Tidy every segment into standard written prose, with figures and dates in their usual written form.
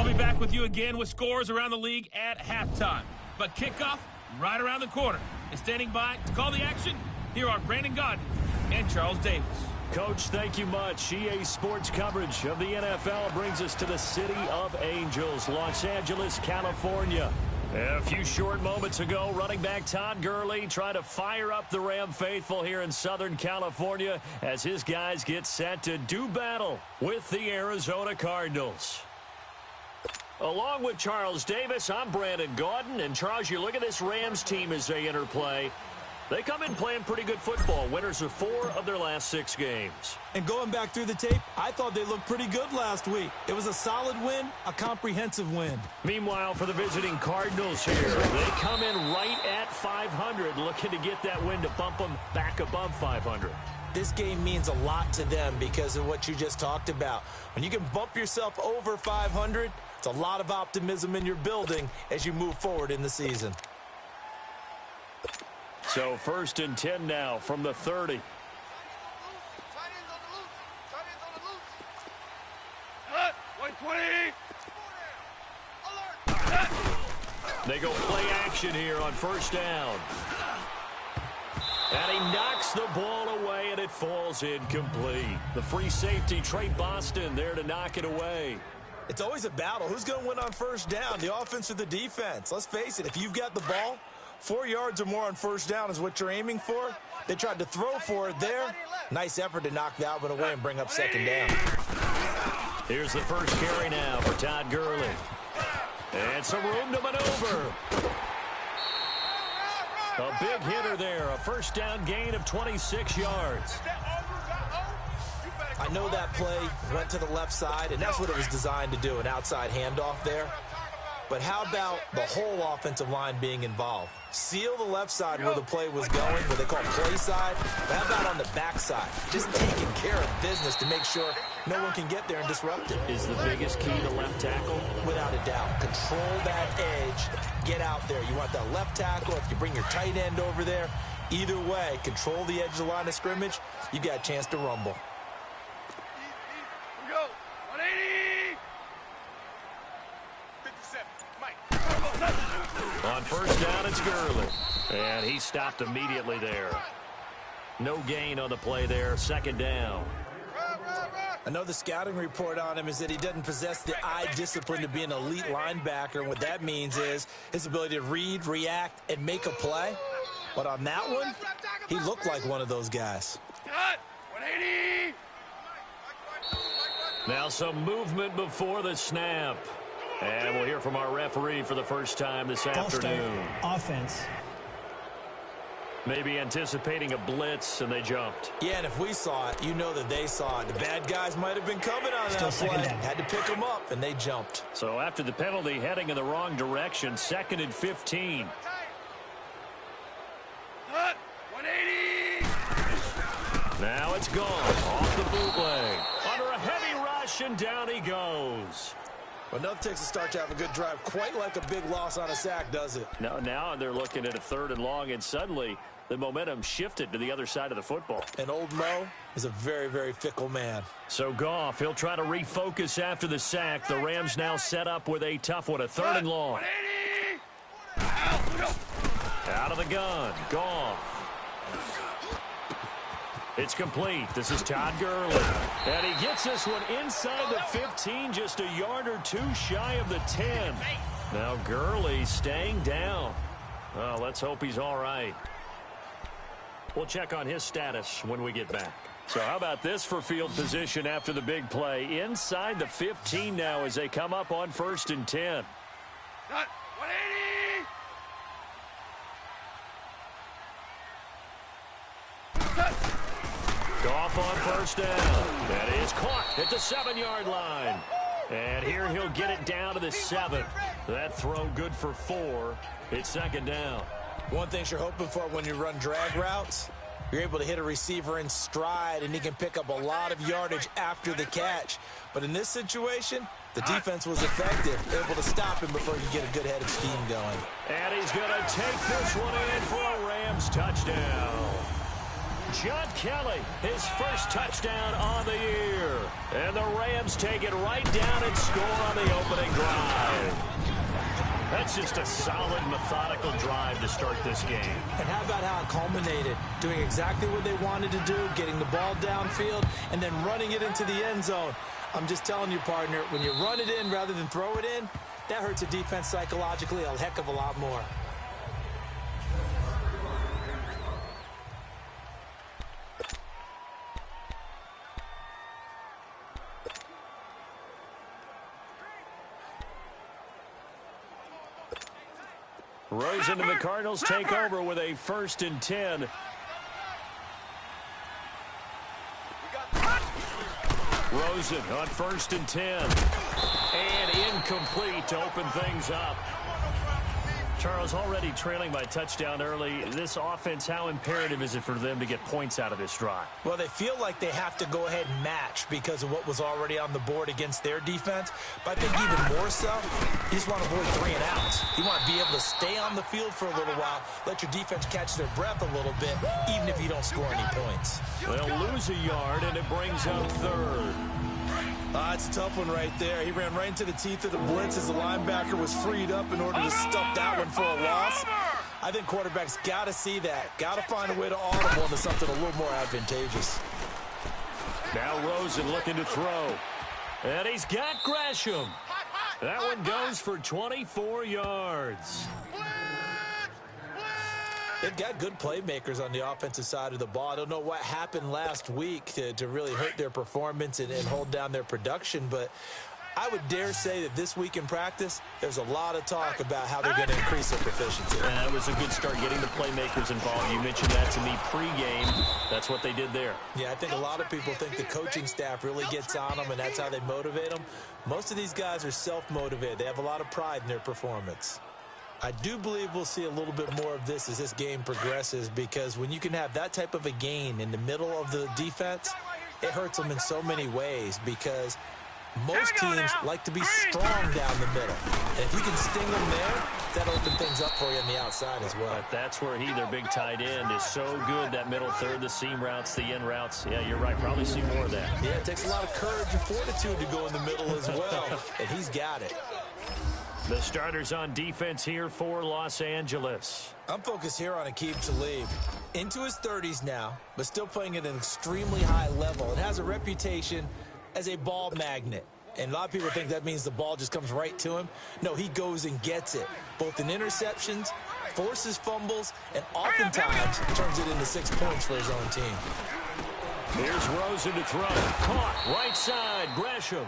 be back with you again with scores around the league at halftime. But kickoff right around the corner. And standing by to call the action, here are Brandon Godden and Charles Davis. Coach, thank you much. EA Sports coverage of the NFL brings us to the City of Angels, Los Angeles, California. A few short moments ago, running back Todd Gurley trying to fire up the Ram faithful here in Southern California as his guys get set to do battle with the Arizona Cardinals. Along with Charles Davis, I'm Brandon Gaudin. And Charles, you look at this Rams team as they interplay. They come in playing pretty good football. Winners of 4 of their last 6 games. And going back through the tape, I thought they looked pretty good last week. It was a solid win, a comprehensive win. Meanwhile, for the visiting Cardinals here, they come in right at 500, looking to get that win to bump them back above 500. This game means a lot to them because of what you just talked about. When you can bump yourself over 500, it's a lot of optimism in your building as you move forward in the season. So 1st and 10 now from the 30. They go play action here on 1st down. And he knocks the ball away, and it falls incomplete. The free safety, Trey Boston, there to knock it away. It's always a battle. Who's going to win on 1st down, the offense or the defense? Let's face it, if you've got the ball, 4 yards or more on 1st down is what you're aiming for. They tried to throw for it there. Nice effort to knock that one away and bring up 2nd down. Here's the first carry now for Todd Gurley. And some room to maneuver. A big hitter there. A 1st down gain of 26 yards. I know that play went to the left side, and that's what it was designed to do, an outside handoff there. But how about the whole offensive line being involved? Seal the left side where the play was going, what they call play side. But how about on the back side? Just taking care of business to make sure no one can get there and disrupt it. Is the biggest key to left tackle? Without a doubt. Control that edge. Get out there. You want that left tackle. If you bring your tight end over there, either way, control the edge of the line of scrimmage, you got a chance to rumble. On 1st down, it's Gurley. And he stopped immediately there. No gain on the play there. 2nd down. I know the scouting report on him is that he doesn't possess the eye discipline to be an elite linebacker. And what that means is his ability to read, react, and make a play. But on that one, he looked like one of those guys. Now some movement before the snap. And we'll hear from our referee for the first time this afternoon. Offense. Maybe anticipating a blitz, and they jumped. Yeah, and if we saw it, you know that they saw it. The bad guys might have been coming on that play. Had to pick them up, and they jumped. So after the penalty, heading in the wrong direction, 2nd and 15. Now it's gone. Off the bootleg. Under a heavy rush, and down he goes. Well, nothing takes a start to have a good drive quite like a big loss on a sack, does it? Now they're looking at a 3rd and long, and suddenly the momentum shifted to the other side of the football. And old Mo is a very, very fickle man. So Goff, he'll try to refocus after the sack. The Rams now set up with a tough one, a 3rd and long. Out of the gun, Goff. It's complete. This is Todd Gurley. And he gets this one inside the 15, just a yard or 2 shy of the 10. Now Gurley staying down. Well, let's hope he's all right. We'll check on his status when we get back. So how about this for field position after the big play? Inside the 15 now as they come up on 1st and 10. Goff on 1st down. That is caught at the 7-yard line. And here he'll get it down to the 7. That throw good for 4. It's 2nd down. One thing you're hoping for when you run drag routes, you're able to hit a receiver in stride, and he can pick up a lot of yardage after the catch. But in this situation, the defense was effective, able to stop him before you get a good head of steam going. And he's going to take this one in for a Rams touchdown. John Kelly, his first touchdown on the year. And the Rams take it right down and score on the opening drive. That's just a solid, methodical drive to start this game. And how about how it culminated? Doing exactly what they wanted to do, getting the ball downfield, and then running it into the end zone. I'm just telling you, partner, when you run it in rather than throw it in, that hurts a defense psychologically a heck of a lot more. Rosen and the Cardinals take over with a 1st and 10. Rosen on 1st and 10. And incomplete to open things up. Charles, already trailing by touchdown early. This offense, how imperative is it for them to get points out of this drive? Well, they feel like they have to go ahead and match because of what was already on the board against their defense. But I think even more so, you just want to avoid 3 and outs. You want to be able to stay on the field for a little while, let your defense catch their breath a little bit, even if you don't score any points. They'll lose a yard, and it brings up 3rd. It's a tough one right there. He ran right into the teeth of the blitz as the linebacker was freed up in order to stuff that one for a loss. I think quarterbacks got to see that. Got to find a way to audible into something a little more advantageous. Now Rosen looking to throw. And he's got Gresham. That one goes for 24 yards. They've got good playmakers on the offensive side of the ball. I don't know what happened last week to really hurt their performance and hold down their production, but I would dare say that this week in practice, there's a lot of talk about how they're going to increase their proficiency. And that was a good start, getting the playmakers involved. You mentioned that to me pregame. That's what they did there. Yeah, I think a lot of people think the coaching staff really gets on them, and that's how they motivate them. Most of these guys are self-motivated. They have a lot of pride in their performance. I do believe we'll see a little bit more of this as this game progresses, because when you can have that type of a gain in the middle of the defense, it hurts them in so many ways, because most teams like to be strong down the middle. And if you can sting them there, that'll open things up for you on the outside as well. But that's where their big tight end, is so good, that middle third, the seam routes, the in routes. Yeah, you're right. Probably see more of that. Yeah, it takes a lot of courage and fortitude to go in the middle as well, and he's got it. The starters on defense here for Los Angeles. I'm focused here on Aqib Talib. Into his 30s now, but still playing at an extremely high level, and has a reputation as a ball magnet. And a lot of people think that means the ball just comes right to him. No, he goes and gets it, both in interceptions, forces fumbles, and oftentimes turns it into 6 points for his own team. Here's Rosen to throw. Caught right side, Gresham.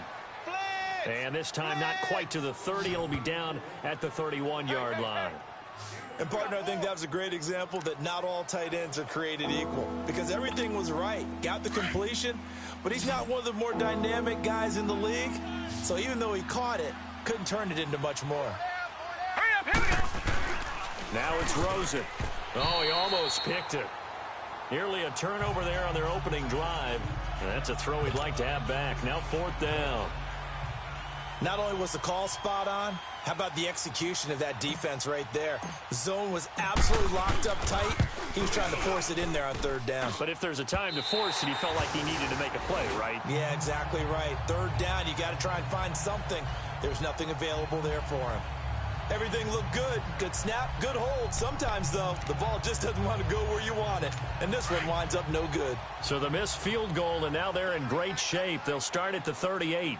And this time not quite to the 30. It'll be down at the 31-yard line. And, partner, I think that was a great example that not all tight ends are created equal, because everything was right. Got the completion, but he's not one of the more dynamic guys in the league. So even though he caught it, couldn't turn it into much more. Hurry up, here we go. Now it's Rosen. Oh, he almost picked it. Nearly a turnover there on their opening drive. And that's a throw he'd like to have back. Now 4th down. Not only was the call spot on, how about the execution of that defense right there? The zone was absolutely locked up tight. He was trying to force it in there on 3rd down. But if there's a time to force it, he felt like he needed to make a play, right? Yeah, exactly right. 3rd down, you got to try and find something. There's nothing available there for him. Everything looked good. Good snap, good hold. Sometimes, though, the ball just doesn't want to go where you want it. And this one winds up no good. So the missed field goal, and now they're in great shape. They'll start at the 38.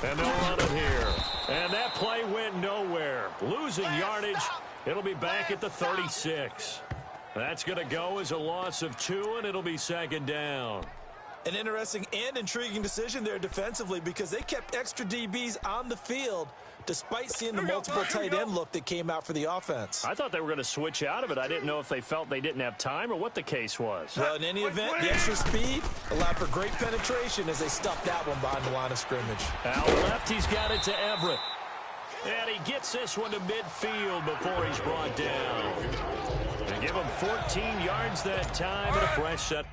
And they'll run it here. And that play went nowhere. Losing yardage. It'll be back at the 36. That's going to go as a loss of 2, and it'll be 2nd down. An interesting and intriguing decision there defensively, because they kept extra DBs on the field despite seeing the multiple tight end look that came out for the offense. I thought they were going to switch out of it. I didn't know if they felt they didn't have time or what the case was. Well, in any event, the extra speed allowed for great penetration as they stuffed that one behind the line of scrimmage. Out left, he's got it to Everett. And he gets this one to midfield before he's brought down. They give him 14 yards that time and a fresh set.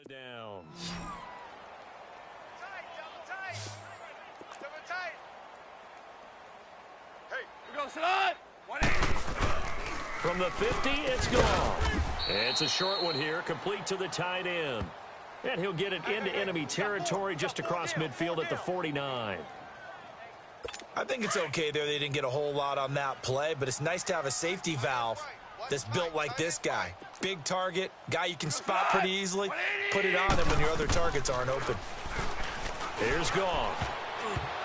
Downs. From the 50, it's gone. It's a short one here, complete to the tight end. And he'll get it into enemy territory just across midfield at the 49. I think it's okay there. They didn't get a whole lot on that play, but it's nice to have a safety valve that's built like this guy. Big target, guy you can spot pretty easily. Put it on him when your other targets aren't open. Here's gone.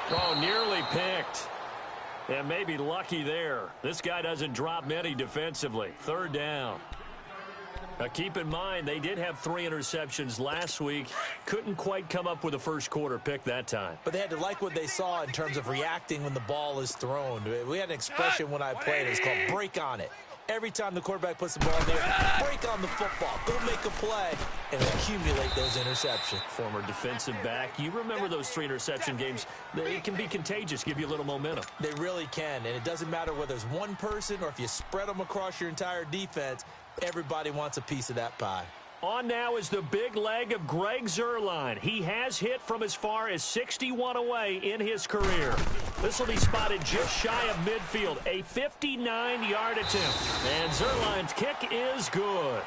Oh, nearly picked. And maybe lucky there. This guy doesn't drop many defensively. Third down. Now keep in mind, they did have 3 interceptions last week. Couldn't quite come up with a first quarter pick that time. But they had to like what they saw in terms of reacting when the ball is thrown. We had an expression when I played. It was called break on it. Every time the quarterback puts the ball in there, break on the football. Go make a play and accumulate those interceptions. Former defensive back. You remember those 3 interception games. They can be contagious, give you a little momentum. They really can, and it doesn't matter whether it's one person or if you spread them across your entire defense. Everybody wants a piece of that pie. On now is the big leg of Greg Zuerlein. He has hit from as far as 61 away in his career. This will be spotted just shy of midfield. A 59-yard attempt. And Zuerlein's kick is good.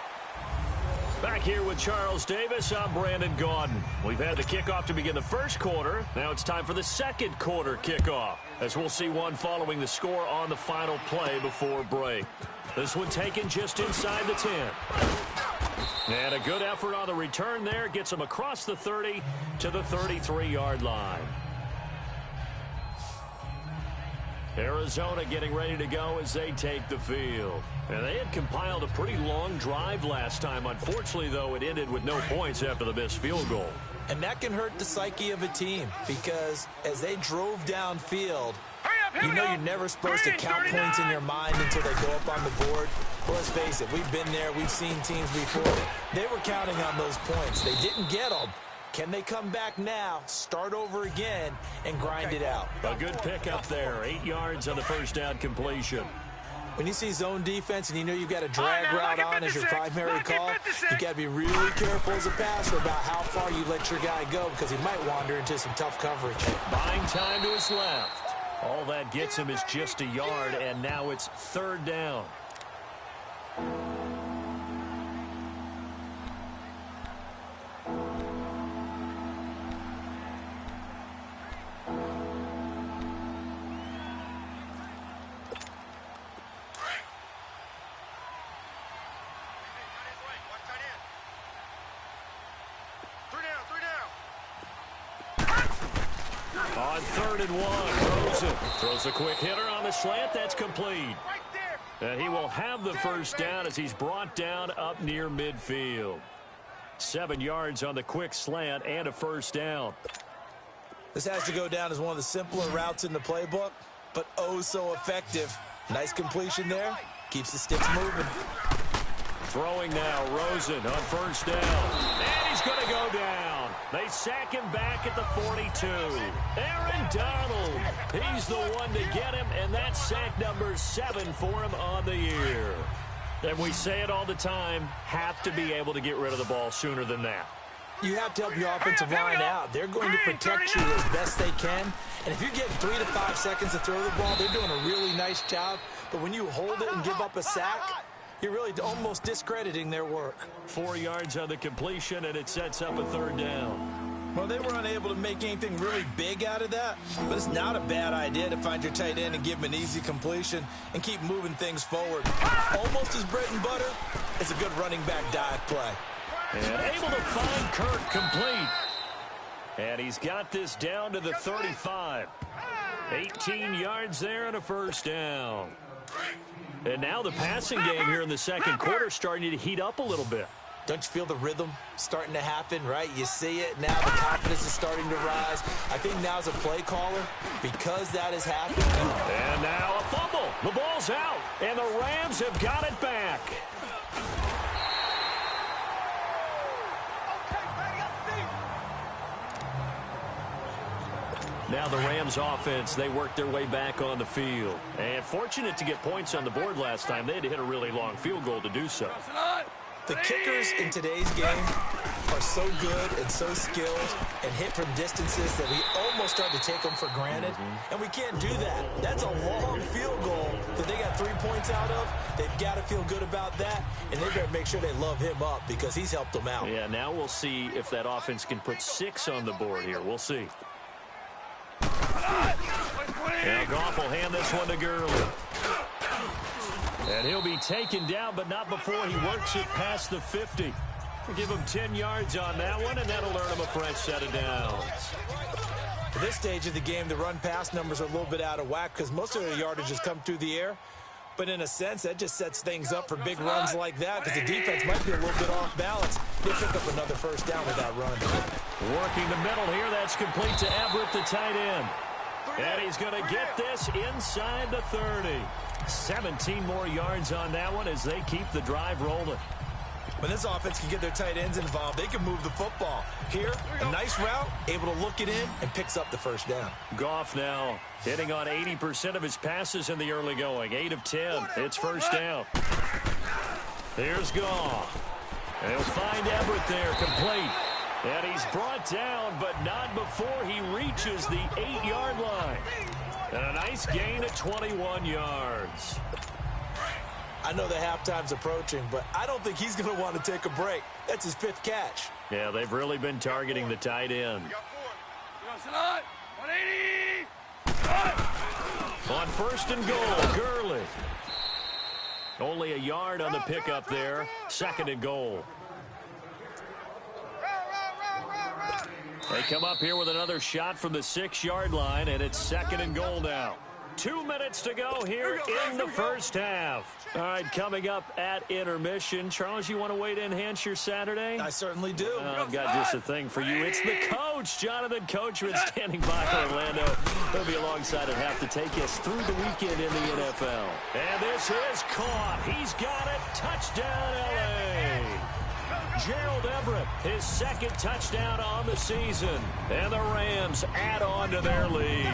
Back here with Charles Davis, I'm Brandon Gaudin. We've had the kickoff to begin the first quarter. Now it's time for the second quarter kickoff, as we'll see one following the score on the final play before break. This one taken just inside the 10. And a good effort on the return there. Gets him across the 30 to the 33-yard line. Arizona getting ready to go as they take the field. And they had compiled a pretty long drive last time. Unfortunately, though, it ended with no points after the missed field goal. And that can hurt the psyche of a team because as they drove downfield, you know you're never supposed to count points in your mind until they go up on the board. But let's face it, we've been there. We've seen teams before. They were counting on those points. They didn't get them. Can they come back now, start over again, and grind it out? A good pickup there. 8 yards on the first down completion. When you see zone defense and you know you've got a drag route on as your primary call, you've got to be really careful as a passer about how far you let your guy go because he might wander into some tough coverage. Buying time to his left. All that gets him is just a yard, and now it's third down. On 3rd and 1, Rosen throws a quick hitter on the slant. That's complete. And he will have the first down as he's brought down up near midfield. 7 yards on the quick slant and a first down. This has to go down as one of the simpler routes in the playbook, but oh so effective. Nice completion there. Keeps the sticks moving. Throwing now, Rosen on first down. And he's going to go down. They sack him back at the 42. Aaron Donald, he's the one to get him, and that's sack number 7 for him on the year. And we say it all the time, have to be able to get rid of the ball sooner than that. You have to help your offensive line out. They're going to protect you as best they can. And if you're getting 3 to 5 seconds to throw the ball, they're doing a really nice job. But when you hold it and give up a sack, you're really almost discrediting their work. 4 yards on the completion, and it sets up a third down. Well, they were unable to make anything really big out of that, but it's not a bad idea to find your tight end and give him an easy completion and keep moving things forward. Almost as bread and butter, it's a good running back dive play. And able to find Kirk complete. And he's got this down to the 35. 18 yards there and a first down. And now the passing game here in the second quarter starting to heat up a little bit. Don't you feel the rhythm starting to happen, right? You see it now. The confidence is starting to rise. I think now as a play caller, because that has happened. And now a fumble. The ball's out, and the Rams have got it back. Now the Rams offense, they worked their way back on the field. And fortunate to get points on the board last time. They had to hit a really long field goal to do so. The kickers in today's game are so good and so skilled and hit from distances that we almost start to take them for granted, and we can't do that. That's a long field goal that they got 3 points out of. They've got to feel good about that, and they better make sure they love him up because he's helped them out. Yeah, now we'll see if that offense can put 6 on the board here. We'll see. Now Goff will hand this one to Gurley. And he'll be taken down, but not before he works it past the 50. We'll give him 10 yards on that one, and that'll earn him a fresh set of downs. At this stage of the game, the run-pass numbers are a little bit out of whack because most of their yardage has come through the air. But in a sense, that just sets things up for big runs like that because the defense might be a little bit off balance. He'll pick up another first down with that run. Working the middle here, that's complete to Everett, the tight end. And he's going to get this inside the 30. 17 more yards on that one as they keep the drive rolling. When this offense can get their tight ends involved, they can move the football. Here, a nice route, able to look it in, and picks up the first down. Goff now hitting on 80% of his passes in the early going. 8 of 10. It's first down. Here's Goff. They'll find Everett there, complete. And he's brought down, but not before he reaches the 8-yard line. And a nice gain of 21 yards. I know the halftime's approaching, but I don't think he's going to want to take a break. That's his 5th catch. Yeah, they've really been targeting the tight end. On first and goal, Gurley. Only a yard on the pickup there. Second and goal. They come up here with another shot from the 6-yard line, and it's second and goal now. 2 minutes to go here in the first half. All right, coming up at intermission. Charles, you want to wait to enhance your Saturday? I certainly do. I've got just a thing for you. It's the coach, Jonathan Coachman, standing by for Orlando. He'll be alongside at half to take us through the weekend in the NFL. And this is caught. He's got it. Touchdown, L.A. Gerald Everett, his 2nd touchdown on the season. And the Rams add on to their lead.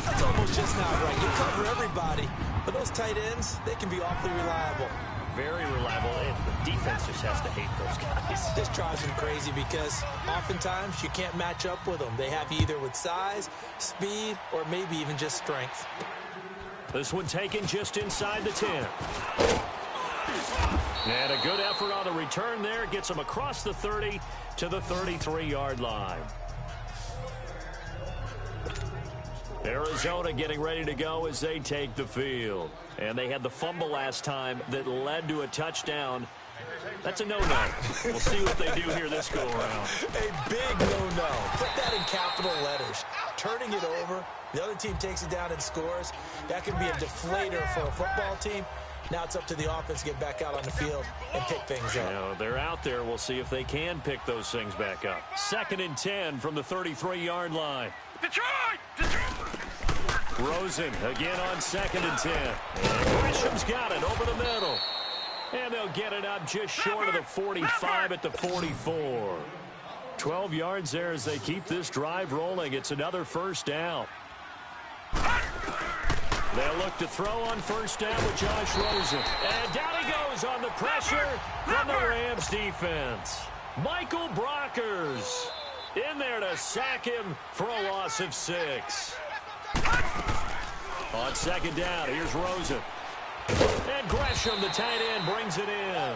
That's almost just not right. You cover everybody, but those tight ends, they can be awfully reliable. Very reliable. The defense just has to hate those guys. This drives them crazy because oftentimes you can't match up with them. They have you either with size, speed, or maybe even just strength. This one taken just inside the 10. And a good effort on the return there. Gets them across the 30 to the 33-yard line. Arizona getting ready to go as they take the field. And they had the fumble last time that led to a touchdown. That's a no-no. We'll see what they do here this go-around. A big no-no. Put that in capital letters. Turning it over, the other team takes it down and scores. That can be a deflator for a football team. Now it's up to the offense to get back out on the field and pick things up. You know, they're out there. We'll see if they can pick those things back up. 2nd and 10 from the 33-yard line. Detroit! Rosen again on 2nd and 10. And Grisham's got it over the middle. And they'll get it up just short of the 45 at the 44. 12 yards there as they keep this drive rolling. It's another first down. They'll look to throw on first down with Josh Rosen. And down he goes on the pressure from the Rams defense. Michael Brockers in there to sack him for a loss of 6. On 2nd down, here's Rosen. And Gresham, the tight end, brings it in.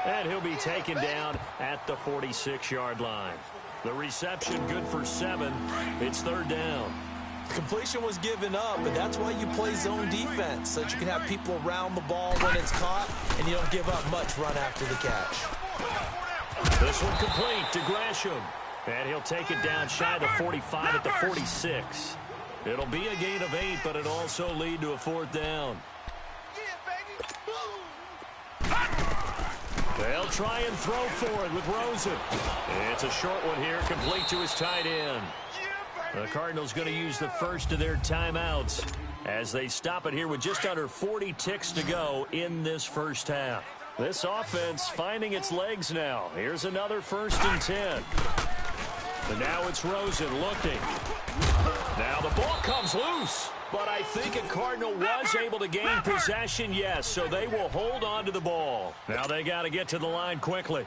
And he'll be taken down at the 46-yard line. The reception good for 7. It's 3rd down. Completion was given up, but that's why you play zone defense, so that you can have people around the ball when it's caught, and you don't give up much run after the catch. This one complete to Gresham. And he'll take it down shy of the 45 at the 46. It'll be a gain of 8, but it'll also lead to a 4th down. They'll try and throw for it with Rosen. It's a short one here, complete to his tight end. The Cardinals going to use the first of their timeouts as they stop it here with just under 40 ticks to go in this first half. This offense finding its legs now. Here's another 1st and 10. And now it's Rosen looking. Now the ball comes loose. But I think a Cardinal was able to gain possession, yes, so they will hold on to the ball. Now they got to get to the line quickly.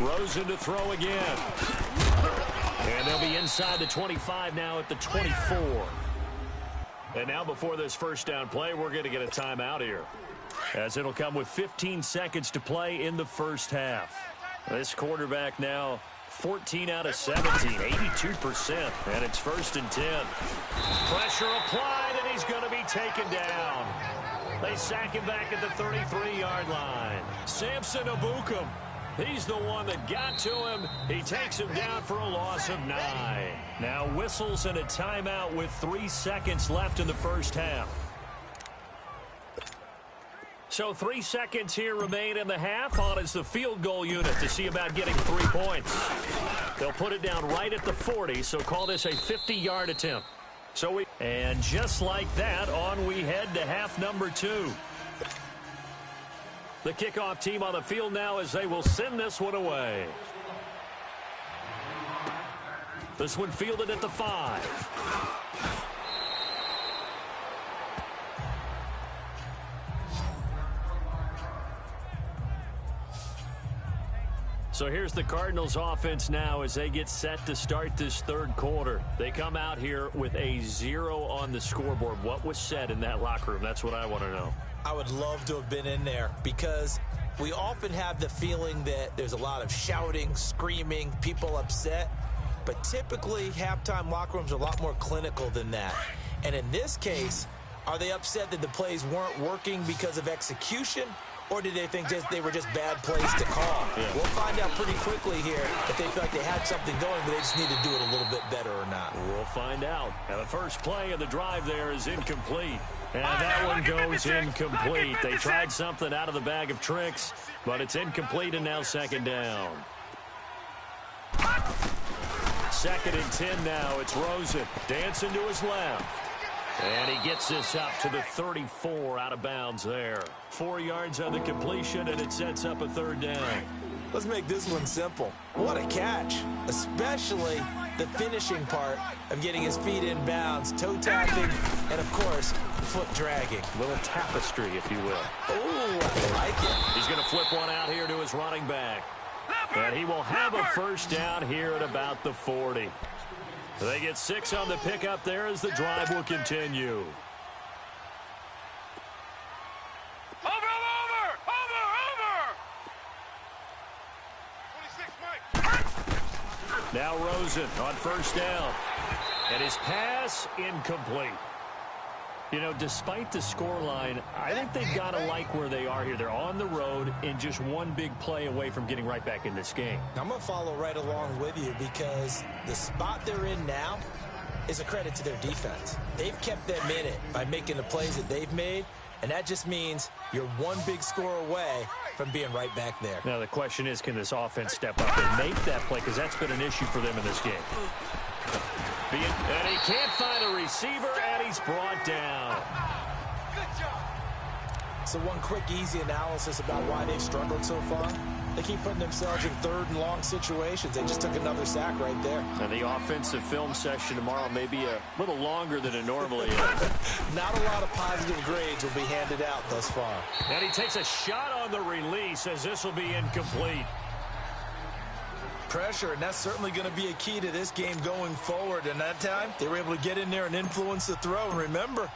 Rosen to throw again. And they'll be inside the 25 now at the 24. And now before this first down play, we're going to get a timeout here, as it'll come with 15 seconds to play in the first half. This quarterback now 14 out of 17, 82%, and it's 1st and 10. Pressure applied, and he's going to be taken down. They sack him back at the 33-yard line. Samson Abukum, he's the one that got to him. He takes him down for a loss of 9. Now whistles and a timeout with 3 seconds left in the first half. So 3 seconds here remain in the half. On is the field goal unit to see about getting 3 points. They'll put it down right at the 40, so call this a 50-yard attempt. And just like that, on we head to half number 2. The kickoff team on the field now as they will send this one away. This one fielded at the 5. So here's the Cardinals offense now as they get set to start this third quarter. They come out here with a 0 on the scoreboard. What was said in that locker room? That's what I want to know. I would love to have been in there because we often have the feeling that there's a lot of shouting, screaming, people upset. But typically, halftime locker rooms are a lot more clinical than that. And in this case, are they upset that the plays weren't working because of execution? Or did they think they were just bad plays to call? Yeah. We'll find out pretty quickly here if they feel like they had something going, but they just need to do it a little bit better or not. We'll find out. And the first play of the drive there is incomplete. And that one goes incomplete. They tried something out of the bag of tricks, but it's incomplete and now 2nd down. 2nd and 10 now. It's Rosen dancing to his left. And he gets this up to the 34 out of bounds there. 4 yards on the completion, and it sets up a 3rd down. Let's make this one simple. What a catch, especially the finishing part of getting his feet in bounds, toe tapping, and, of course, foot dragging. A little tapestry, if you will. Oh, I like it. He's going to flip one out here to his running back. And he will have a 1st down here at about the 40. They get 6 on the pickup there as the drive will continue. Over! 26, Mike. Now Rosen on 1st down. And his pass incomplete. You know, despite the scoreline, I think they've got to like where they are here. They're on the road and just one big play away from getting right back in this game. I'm going to follow right along with you because the spot they're in now is a credit to their defense. They've kept them in it by making the plays that they've made, and that just means you're one big score away from being right back there. Now the question is, can this offense step up and make that play? Because that's been an issue for them in this game. And he can't find a receiver, and he's brought down. Good job. So one quick, easy analysis about why they've struggled so far. They keep putting themselves in 3rd and long situations. They just took another sack right there. And the offensive film session tomorrow may be a little longer than it normally is. Not a lot of positive grades will be handed out thus far. And he takes a shot on the release as this will be incomplete. Pressure, and that's certainly going to be a key to this game going forward. And that time, they were able to get in there and influence the throw. And remember,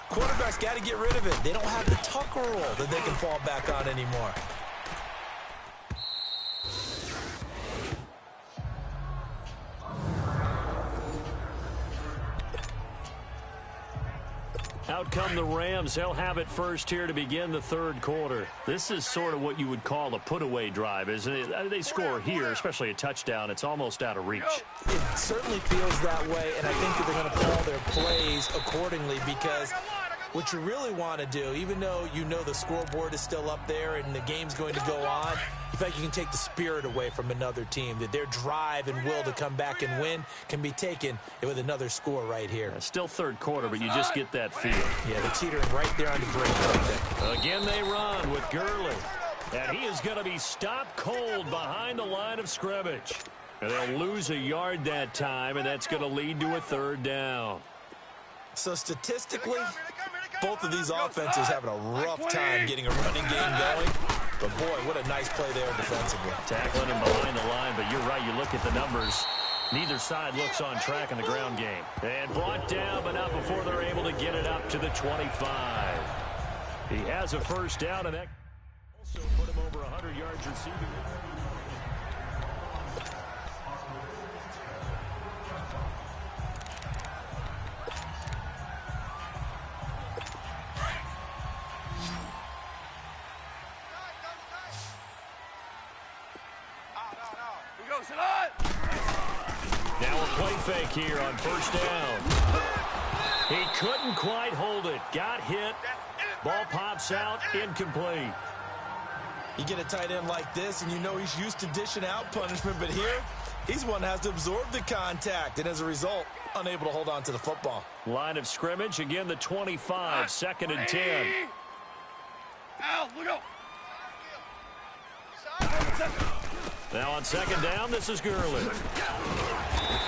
quarterbacks got to get rid of it. They don't have the Tucker rule that they can fall back on anymore. Out come the Rams. They'll have it first here to begin the 3rd quarter. This is sort of what you would call a put-away drive, isn't it? They score here, especially a touchdown. It's almost out of reach. It certainly feels that way, and I think that they're going to call their plays accordingly because what you really want to do, even though you know the scoreboard is still up there and the game's going to go on, you feel like you can take the spirit away from another team, that their drive and will to come back and win can be taken with another score right here. Still 3rd quarter, but you just get that feel. Yeah, they're teetering right there on the break right there. Again, they run with Gurley. And he is going to be stopped cold behind the line of scrimmage. And they'll lose a yard that time, and that's going to lead to a 3rd down. So statistically, both of these offenses having a rough time getting a running game going. But, boy, what a nice play there defensively. Tackling him behind the line, but you're right. You look at the numbers. Neither side looks on track in the ground game. And brought down, but not before they're able to get it up to the 25. He has a first down, and that also put him over 100 yards receiving. Now a play fake here on first down. He couldn't quite hold it. Got hit. Ball pops out. Incomplete. You get a tight end like this, and you know he's used to dishing out punishment, but here, he's one that has to absorb the contact, and as a result, unable to hold on to the football. Line of scrimmage, again the 25, 2nd and 10. Al, look out. Now on 2nd down, this is Gurley.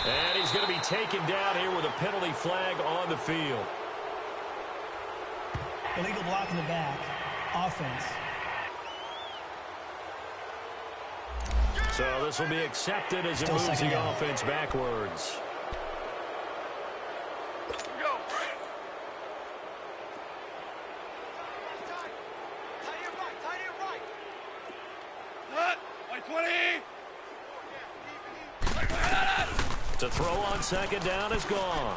And he's going to be taken down here with a penalty flag on the field. Illegal block in the back. Offense. So this will be accepted as it moves the offense backwards. Go. Tight end right. Cut. White 20. To throw on 2nd down is gone.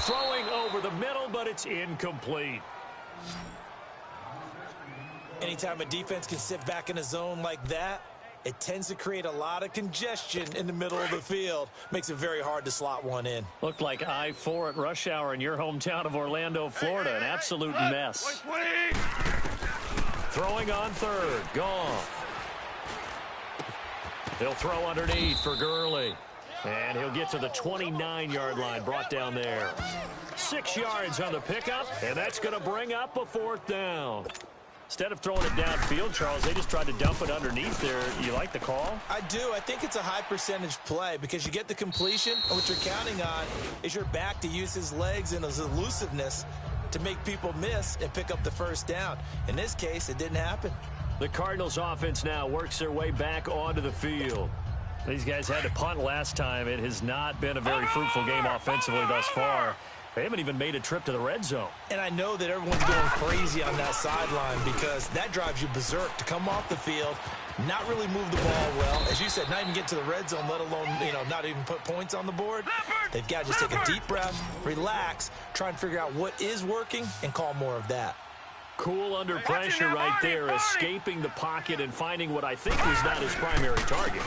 Throwing over the middle, but it's incomplete. Anytime a defense can sit back in a zone like that, it tends to create a lot of congestion in the middle of the field. Makes it very hard to slot one in. Looked like I-4 at rush hour in your hometown of Orlando, Florida. An absolute mess. Throwing on 3rd. Gone. He'll throw underneath for Gurley. And he'll get to the 29-yard line, brought down there. 6 yards on the pickup, and that's going to bring up a 4th down. Instead of throwing it downfield, Charles, they just tried to dump it underneath there. You like the call? I do. I think it's a high-percentage play because you get the completion, and what you're counting on is your back to use his legs and his elusiveness to make people miss and pick up the first down. In this case, it didn't happen. The Cardinals offense now works their way back onto the field. These guys had to punt last time. It has not been a very fruitful game offensively thus far. They haven't even made a trip to the red zone. And I know that everyone's going crazy on that sideline because that drives you berserk to come off the field, not really move the ball well. As you said, not even get to the red zone, let alone, not even put points on the board. They've got to just take a deep breath, relax, try and figure out what is working, and call more of that. Cool under pressure right there, escaping the pocket and finding what I think was not his primary target.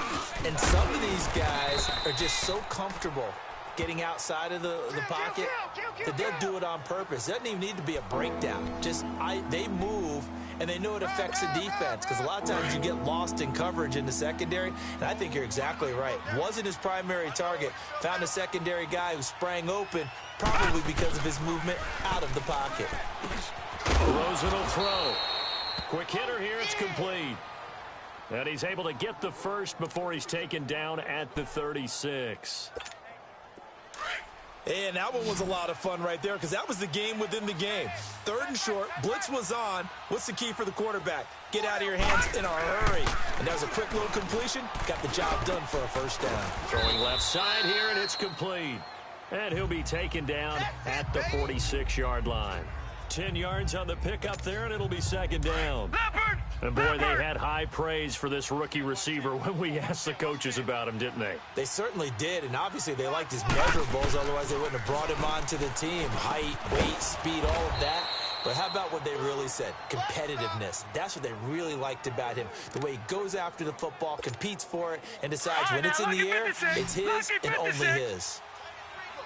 And some of these guys are just so comfortable getting outside of the pocket that they'll do it on purpose. It doesn't even need to be a breakdown. They move, and they know it affects the defense because a lot of times you get lost in coverage in the secondary, and I think you're exactly right. Wasn't his primary target. Found a secondary guy who sprang open, probably because of his movement out of the pocket. Rosen will throw. Quick hitter here, it's complete. And he's able to get the first before he's taken down at the 36. And that one was a lot of fun right there because that was the game within the game. 3rd and short, blitz was on. What's the key for the quarterback? Get out of your hands in a hurry. And that was a quick little completion. Got the job done for a first down. Throwing left side here, and it's complete. And he'll be taken down at the 46-yard line. 10 yards on the pickup there, and it'll be 2nd down. And boy, they had high praise for this rookie receiver when we asked the coaches about him, didn't they? They certainly did, and obviously they liked his measurables, otherwise they wouldn't have brought him onto the team. Height, weight, speed, all of that. But how about what they really said? Competitiveness. That's what they really liked about him. The way he goes after the football, competes for it, and decides when it's in the air, it's his and only his.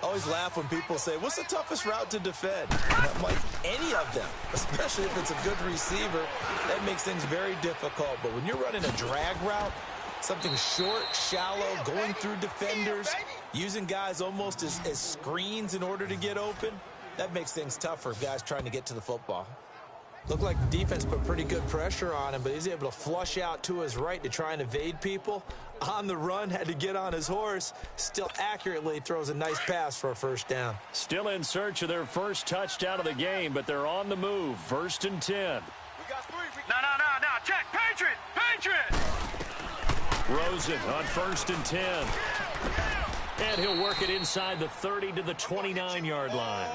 I always laugh when people say, what's the toughest route to defend? And I'm like, any of them, especially if it's a good receiver. That makes things very difficult. But when you're running a drag route, something short, shallow, going through defenders, using guys almost as screens in order to get open, that makes things tough for guys trying to get to the football. Looked like the defense put pretty good pressure on him, but he's able to flush out to his right to try and evade people. On the run, had to get on his horse. Still accurately throws a nice pass for a first down. Still in search of their first touchdown of the game, but they're on the move. 1st and 10. We got 3. No. check. Patriot. Patriot. Rosen on 1st and 10. And he'll work it inside the 30 to the 29-yard line.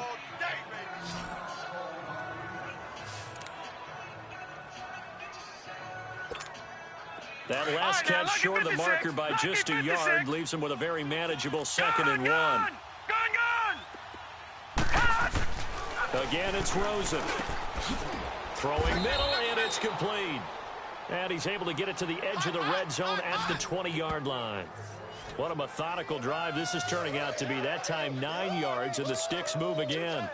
That last catch short of the marker by just a yard leaves him with a very manageable 2nd and 1. Gun. Again, it's Rosen. Throwing middle, and it's complete. And he's able to get it to the edge of the red zone at the 20-yard line. What a methodical drive this is turning out to be. That time 9 yards, and the sticks move again.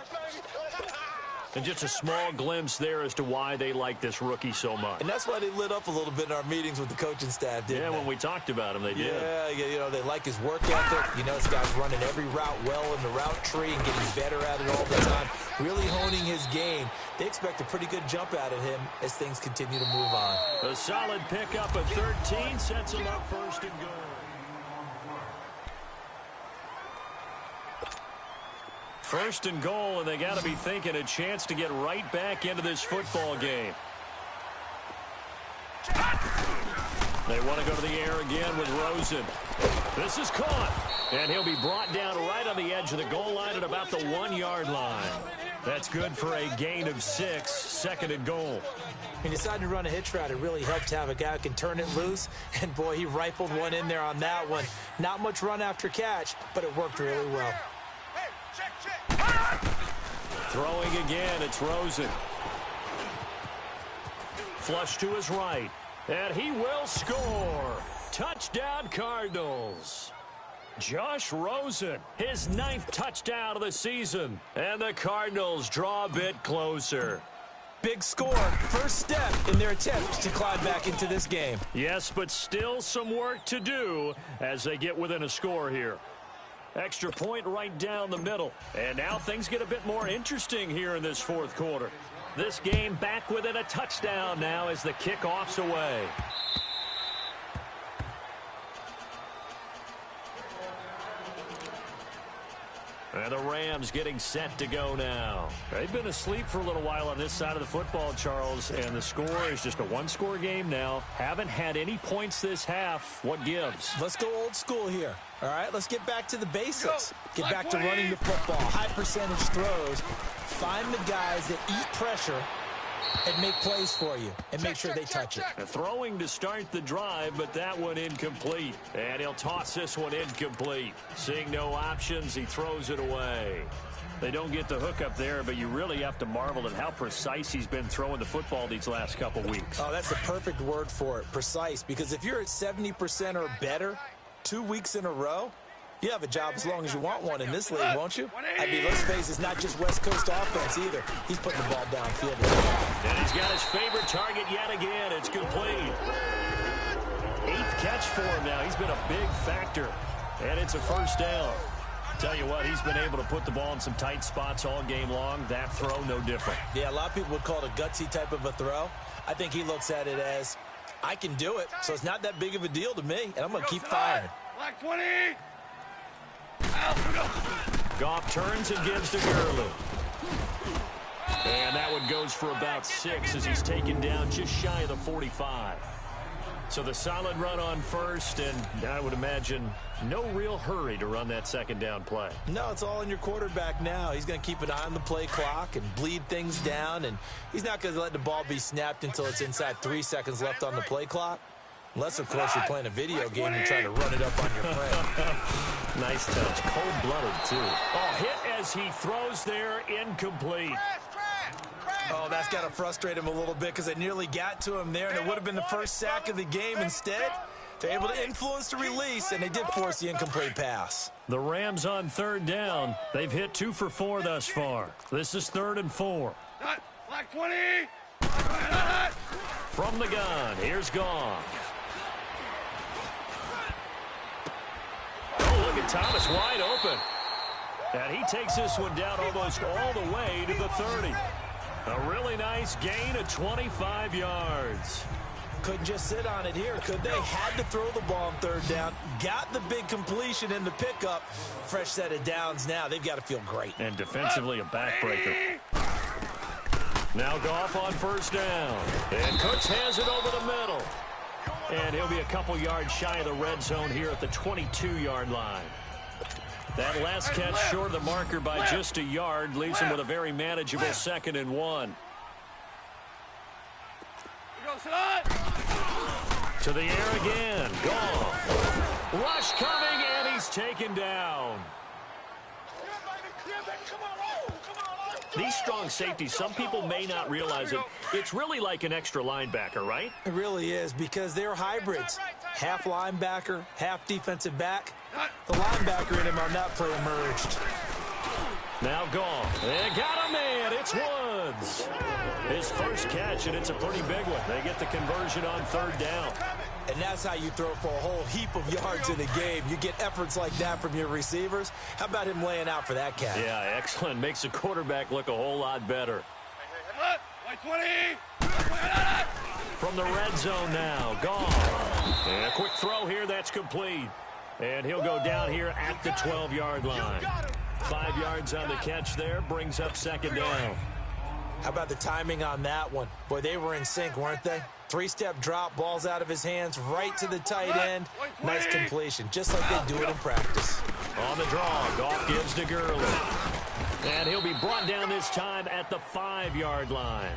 And just a small glimpse there as to why they like this rookie so much. And that's why they lit up a little bit in our meetings with the coaching staff, didn't they? When we talked about him, they did. Yeah, you know, they like his work ethic. You know, this guy's running every route well in the route tree and getting better at it all the time, really honing his game. They expect a pretty good jump out of him as things continue to move on. A solid pickup of 13 sets him up 1st and goal. First and goal, and they got to be thinking a chance to get right back into this football game. They want to go to the air again with Rosen. This is caught, and he'll be brought down right on the edge of the goal line at about the 1-yard line. That's good for a gain of 6, 2nd and goal. He decided to run a hitch route. It really helped to have a guy who can turn it loose, and boy, he rifled one in there on that one. Not much run after catch, but it worked really well. Throwing again, it's Rosen. Flush to his right, and he will score. Touchdown, Cardinals. Josh Rosen, his 9th touchdown of the season, and the Cardinals draw a bit closer. Big score, first step in their attempt to climb back into this game. Yes, but still some work to do as they get within a score here. Extra point right down the middle. And now things get a bit more interesting here in this 4th quarter. This game back within a touchdown now as the kickoff's away. And the Rams getting set to go now. They've been asleep for a little while on this side of the football, Charles, and the score is just a 1-score game now. Haven't had any points this half. What gives? Let's go old school here. All right, let's get back to the basics. Get back to running the football, high percentage throws. Find the guys that eat pressure and make plays for you and make sure they touch it. Throwing to start the drive, but that one incomplete. And he'll toss this one incomplete. Seeing no options, he throws it away. They don't get the hook up there, but you really have to marvel at how precise he's been throwing the football these last couple weeks. Oh, that's the perfect word for it, precise, because if you're at 70% or better 2 weeks in a row, you have a job as long as you want one in this league, won't you? I mean, let's face it, it's not just West Coast offense either. He's putting the ball downfield. And he's got his favorite target yet again. It's complete. 8th catch for him now. He's been a big factor. And it's a first down. Tell you what, he's been able to put the ball in some tight spots all game long. That throw, no different. Yeah, a lot of people would call it a gutsy type of a throw. I think he looks at it as, I can do it, so it's not that big of a deal to me, and I'm going to keep firing. Black 20. Goff turns and gives to Gurley. And that one goes for about 6 as he's taken down just shy of the 45. So the solid run on first, and I would imagine no real hurry to run that 2nd down play. No, it's all in your quarterback now. He's going to keep an eye on the play clock and bleed things down, and he's not going to let the ball be snapped until it's inside 3 seconds left on the play clock. Unless, of course, you're playing a video game and trying to run it up on your friend. Nice touch. Cold-blooded, too. Oh, hit as he throws there, incomplete. Oh, that's got to frustrate him a little bit because it nearly got to him there, and it would have been the first sack of the game. Instead, they're able to influence the release, and they did force the incomplete pass. The Rams on 3rd down. They've hit 2 for 4 thus far. This is 3rd and 4. Black 20. From the gun, here's Goff. Oh, look at Thomas wide open. And he takes this one down almost all the way to the 30. A really nice gain of 25 yards. Couldn't just sit on it here, could they? Had to throw the ball on 3rd down. Got the big completion in the pickup. Fresh set of downs now. They've got to feel great. And defensively, a backbreaker. Now Goff on first down. And Cooks has it over the middle. And he'll be a couple yards shy of the red zone here at the 22-yard line. That last catch short of the marker by just a yard leaves him with a very manageable 2nd and 1. To the air again. Goff. Rush coming, and he's taken down. These strong safeties, some people may not realize it. It's really like an extra linebacker, right? It really is, because they're hybrids. Half linebacker, half defensive back. The linebacker in him on that play emerged. Now Goff. They got him, man. It's Woods. His first catch, and it's a pretty big one. They get the conversion on 3rd down. And that's how you throw for a whole heap of yards in a game. You get efforts like that from your receivers. How about him laying out for that catch? Yeah, excellent. Makes the quarterback look a whole lot better. From the red zone now, Goff. And a quick throw here, that's complete. And he'll go down here at the 12-yard line. 5 yards on the catch there, brings up 2nd down. How about the timing on that one? Boy, they were in sync, weren't they? 3-step drop, balls out of his hands, right to the tight end. Nice completion, just like they do it in practice. On the draw, Goff gives to Gurley. And he'll be brought down this time at the 5-yard line.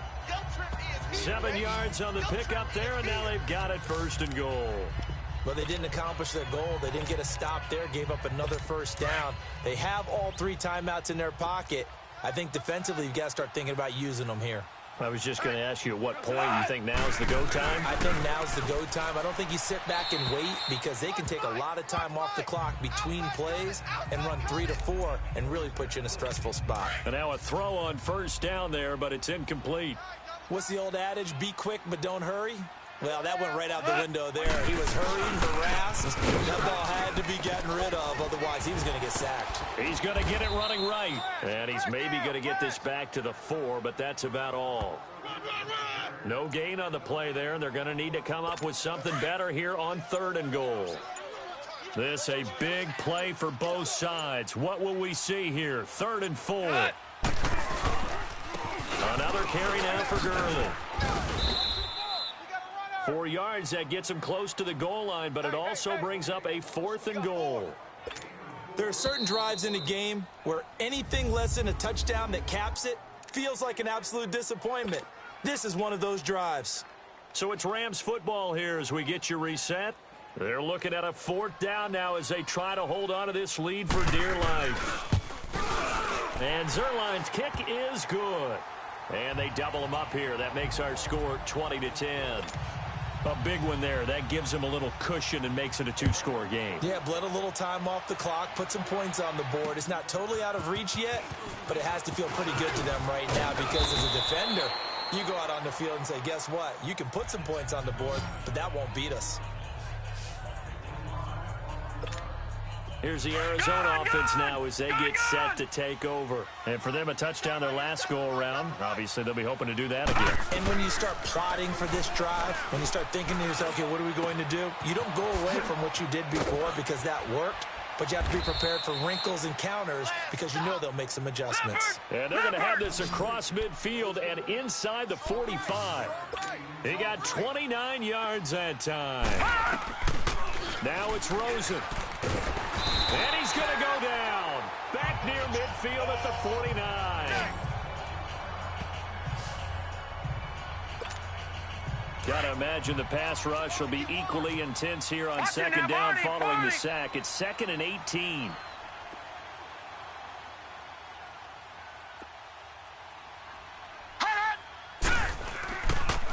7 yards on the pickup there, and now they've got it 1st and goal. Well, they didn't accomplish their goal. They didn't get a stop there, gave up another 1st down. They have all 3 timeouts in their pocket. I think defensively you've got to start thinking about using them here. I was just going to ask you at what point you think now's the go time? I think now's the go time. I don't think you sit back and wait, because they can take a lot of time off the clock between plays and run 3 to 4 and really put you in a stressful spot. And now a throw on 1st down there, but it's incomplete. What's the old adage? Be quick, but don't hurry. Well, that went right out the window there. He was hurrying, harassed. That ball had to be gotten rid of, otherwise he was going to get sacked. He's going to get it running right. And he's maybe going to get this back to the 4, but that's about all. No gain on the play there, and they're going to need to come up with something better here on 3rd and goal. This a big play for both sides. What will we see here? 3rd and 4. Another carry now for Gurley. 4 yards, that gets him close to the goal line, but it also brings up a 4th and goal. There are certain drives in a game where anything less than a touchdown that caps it feels like an absolute disappointment. This is one of those drives. So it's Rams football here as we get you reset. They're looking at a 4th down now as they try to hold on to this lead for dear life. And Zerline's kick is good. And they double them up here. That makes our score 20-10. A big one there. That gives them a little cushion and makes it a 2-score game. Yeah, bled a little time off the clock, put some points on the board. It's not totally out of reach yet, but it has to feel pretty good to them right now, because as a defender, you go out on the field and say, guess what? You can put some points on the board, but that won't beat us. Here's the Arizona offense now as they get set to take over. And for them, a touchdown their last go-around. Obviously, they'll be hoping to do that again. And when you start plotting for this drive, when you start thinking to yourself, okay, what are we going to do? You don't go away from what you did before because that worked, but you have to be prepared for wrinkles and counters because you know they'll make some adjustments. And they're going to have this across midfield and inside the 45. He got 29 yards that time. Now it's Rosen. And he's going to go down. Back near midfield at the 49. Got to imagine the pass rush will be equally intense here on 2nd down following the sack. It's 2nd and 18.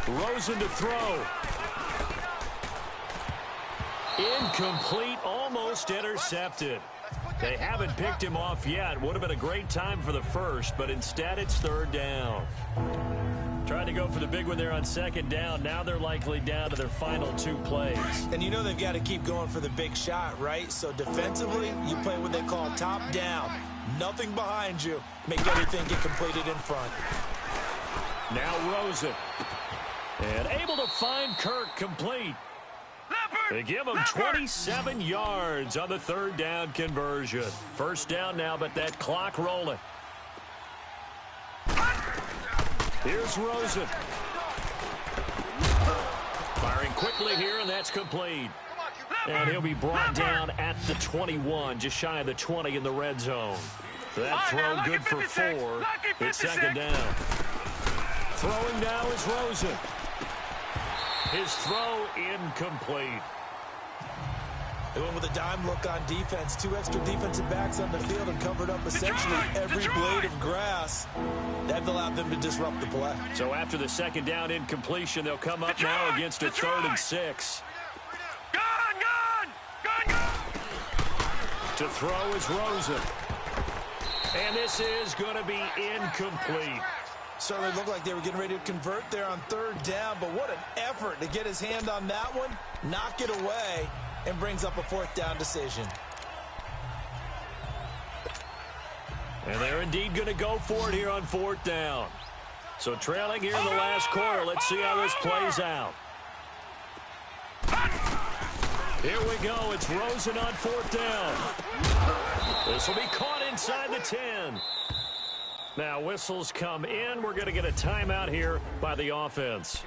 Rosen to throw. Incomplete, almost intercepted. They haven't picked him off yet. Would have been a great time for the first, but instead it's 3rd down. Trying to go for the big one there on 2nd down. Now they're likely down to their final 2 plays. And you know they've got to keep going for the big shot, right? So defensively, you play what they call top down. Nothing behind you. Make everything get completed in front. Now Rosen. And able to find Kirk complete. They give him 27 yards on the 3rd down conversion. 1st down now, but that clock rolling. Here's Rosen. Firing quickly here, and that's complete. And he'll be brought down at the 21, just shy of the 20 in the red zone. That throw good for 4. It's second down. Throwing now is Rosen. His throw incomplete. They went with a dime look on defense. 2 extra defensive backs on the field and covered up essentially every blade of grass. That allowed them to disrupt the play. So after the second down incompletion, they'll come up now against a 3rd and 6. To throw is Rosen. And this is going to be incomplete. Certainly looked like they were getting ready to convert there on 3rd down, but what an effort to get his hand on that one, knock it away, and brings up a 4th down decision. And they're indeed going to go for it here on 4th down. So trailing here in the last quarter, let's see how this plays out. Here we go. It's Rosen on 4th down. This will be caught inside the 10. Now whistles come in. We're going to get a timeout here by the offense,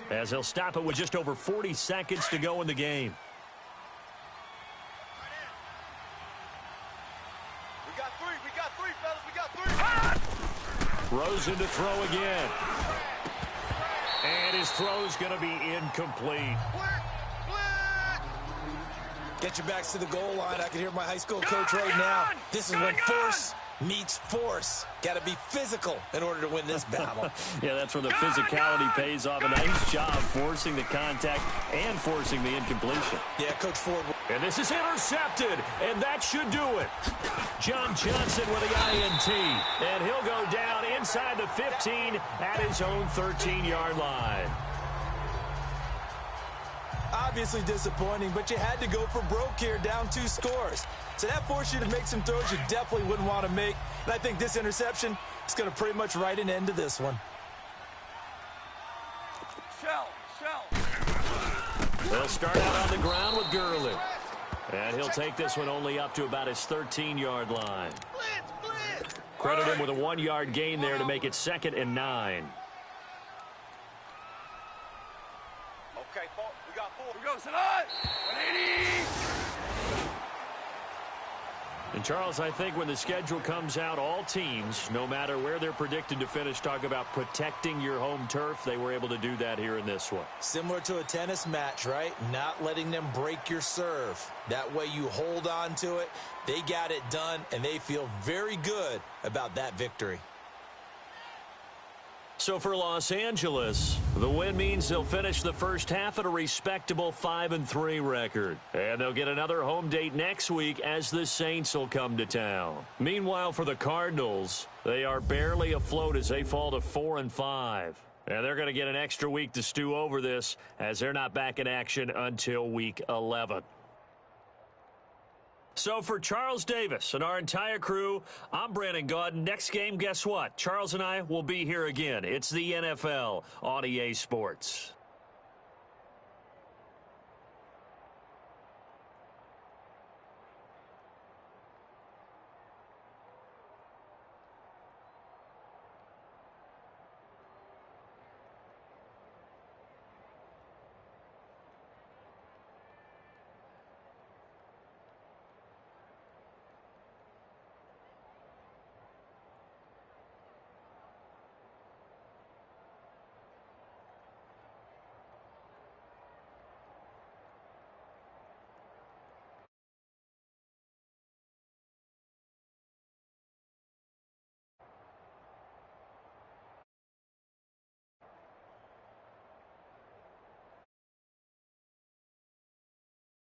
as they'll stop it with just over 40 seconds to go in the game. We got three, fellas. We got 3. Rosen to throw again. And his throw's going to be incomplete. Get your backs to the goal line. I can hear my high school coach right now. This is when force meets force. Got to be physical in order to win this battle. Yeah, that's where the physicality pays off. A nice job forcing the contact and forcing the incompletion. Yeah, Coach Ford. And this is intercepted, and that should do it. John Johnson with the INT, and he'll go down inside the 15 at his own 13-yard line. Obviously disappointing, but you had to go for broke here, down 2 scores. So that forced you to make some throws you definitely wouldn't want to make. And I think this interception is going to pretty much write an end to this one. They'll start out on the ground with Gurley. And he'll take this one only up to about his 13-yard line. Credit him with a 1-yard gain there to make it 2nd and 9. Okay, we got 4. We go, Salah. 180. And, Charles, I think when the schedule comes out, all teams, no matter where they're predicted to finish, talk about protecting your home turf. They were able to do that here in this one. Similar to a tennis match, right? Not letting them break your serve. That way you hold on to it. They got it done, and they feel very good about that victory. So for Los Angeles, the win means they'll finish the first half at a respectable 5-3 record. And they'll get another home date next week as the Saints will come to town. Meanwhile, for the Cardinals, they are barely afloat as they fall to 4-5. And they're going to get an extra week to stew over this, as they're not back in action until week 11. So for Charles Davis and our entire crew, I'm Brandon Gaudin. Next game, guess what? Charles and I will be here again. It's the NFL on EA Sports.